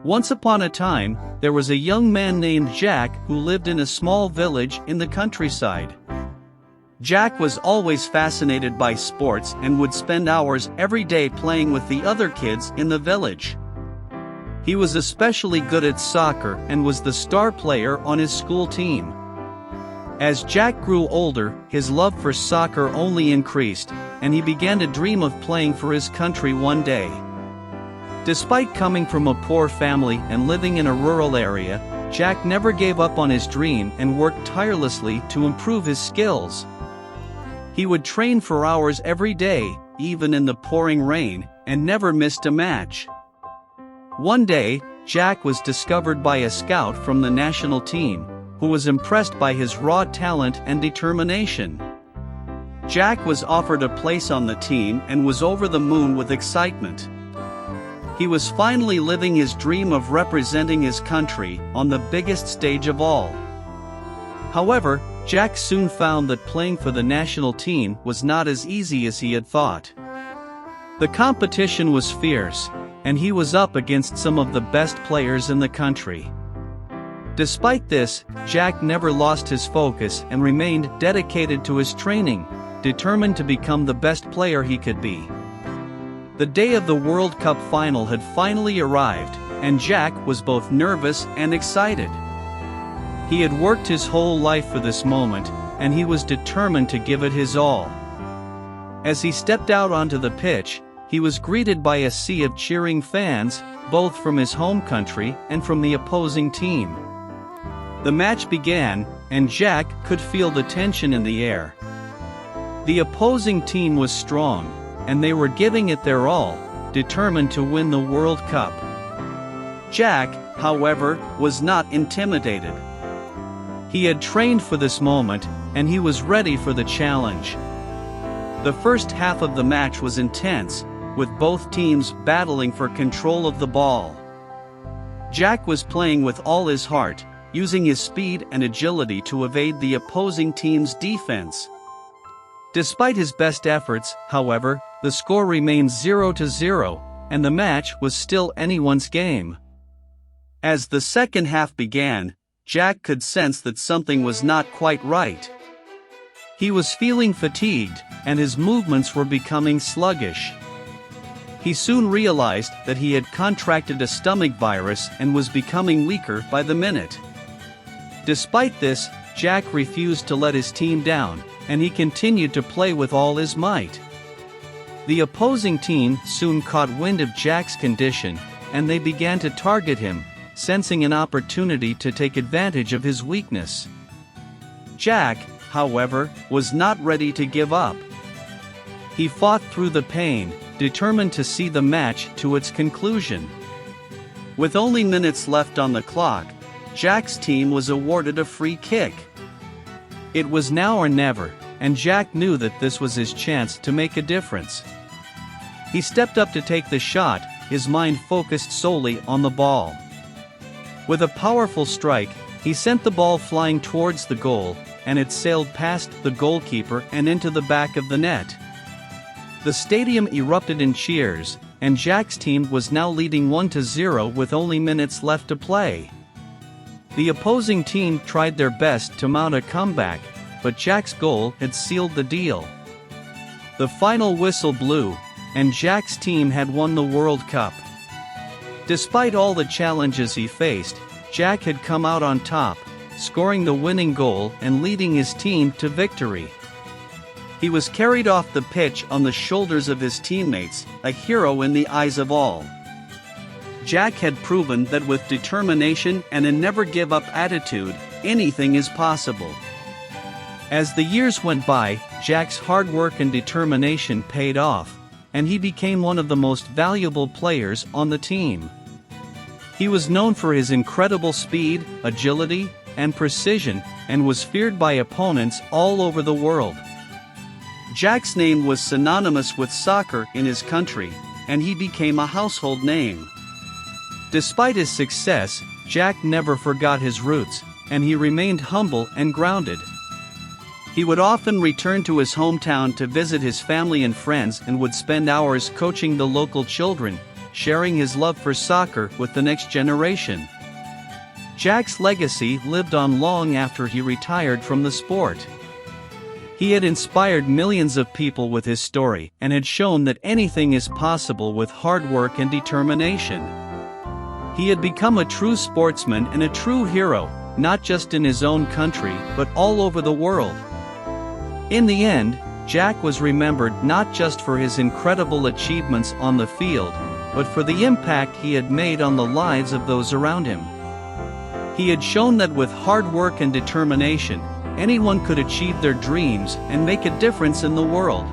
Once upon a time, there was a young man named Jack who lived in a small village in the countryside. Jack was always fascinated by sports and would spend hours every day playing with the other kids in the village. He was especially good at soccer and was the star player on his school team. As Jack grew older, his love for soccer only increased, and he began to dream of playing for his country one day. Despite coming from a poor family and living in a rural area, Jack never gave up on his dream and worked tirelessly to improve his skills. He would train for hours every day, even in the pouring rain, and never missed a match. One day, Jack was discovered by a scout from the national team, who was impressed by his raw talent and determination. Jack was offered a place on the team and was over the moon with excitement. He was finally living his dream of representing his country on the biggest stage of all. However, Jack soon found that playing for the national team was not as easy as he had thought. The competition was fierce, and he was up against some of the best players in the country. Despite this, Jack never lost his focus and remained dedicated to his training, determined to become the best player he could be. The day of the World Cup final had finally arrived, and Jack was both nervous and excited. He had worked his whole life for this moment, and he was determined to give it his all. As he stepped out onto the pitch, he was greeted by a sea of cheering fans, both from his home country and from the opposing team. The match began, and Jack could feel the tension in the air. The opposing team was strong, and they were giving it their all, determined to win the World Cup. Jack, however, was not intimidated. He had trained for this moment, and he was ready for the challenge. The first half of the match was intense, with both teams battling for control of the ball. Jack was playing with all his heart, using his speed and agility to evade the opposing team's defense. Despite his best efforts, however, the score remained 0-0, and the match was still anyone's game. As the second half began, Jack could sense that something was not quite right. He was feeling fatigued, and his movements were becoming sluggish. He soon realized that he had contracted a stomach virus and was becoming weaker by the minute. Despite this, Jack refused to let his team down, and he continued to play with all his might. The opposing team soon caught wind of Jack's condition, and they began to target him, sensing an opportunity to take advantage of his weakness. Jack, however, was not ready to give up. He fought through the pain, determined to see the match to its conclusion. With only minutes left on the clock, Jack's team was awarded a free kick. It was now or never, and Jack knew that this was his chance to make a difference. He stepped up to take the shot, his mind focused solely on the ball. With a powerful strike, he sent the ball flying towards the goal, and it sailed past the goalkeeper and into the back of the net. The stadium erupted in cheers, and Jack's team was now leading 1-0 with only minutes left to play. The opposing team tried their best to mount a comeback, but Jack's goal had sealed the deal. The final whistle blew, and Jack's team had won the World Cup. Despite all the challenges he faced, Jack had come out on top, scoring the winning goal and leading his team to victory. He was carried off the pitch on the shoulders of his teammates, a hero in the eyes of all. Jack had proven that with determination and a never-give-up attitude, anything is possible. As the years went by, Jack's hard work and determination paid off, and he became one of the most valuable players on the team. He was known for his incredible speed, agility, and precision, and was feared by opponents all over the world. Jack's name was synonymous with soccer in his country, and he became a household name. Despite his success, Jack never forgot his roots, and he remained humble and grounded. He would often return to his hometown to visit his family and friends and would spend hours coaching the local children, sharing his love for soccer with the next generation. Jack's legacy lived on long after he retired from the sport. He had inspired millions of people with his story and had shown that anything is possible with hard work and determination. He had become a true sportsman and a true hero, not just in his own country but all over the world. In the end, Jack was remembered not just for his incredible achievements on the field, but for the impact he had made on the lives of those around him. He had shown that with hard work and determination, anyone could achieve their dreams and make a difference in the world.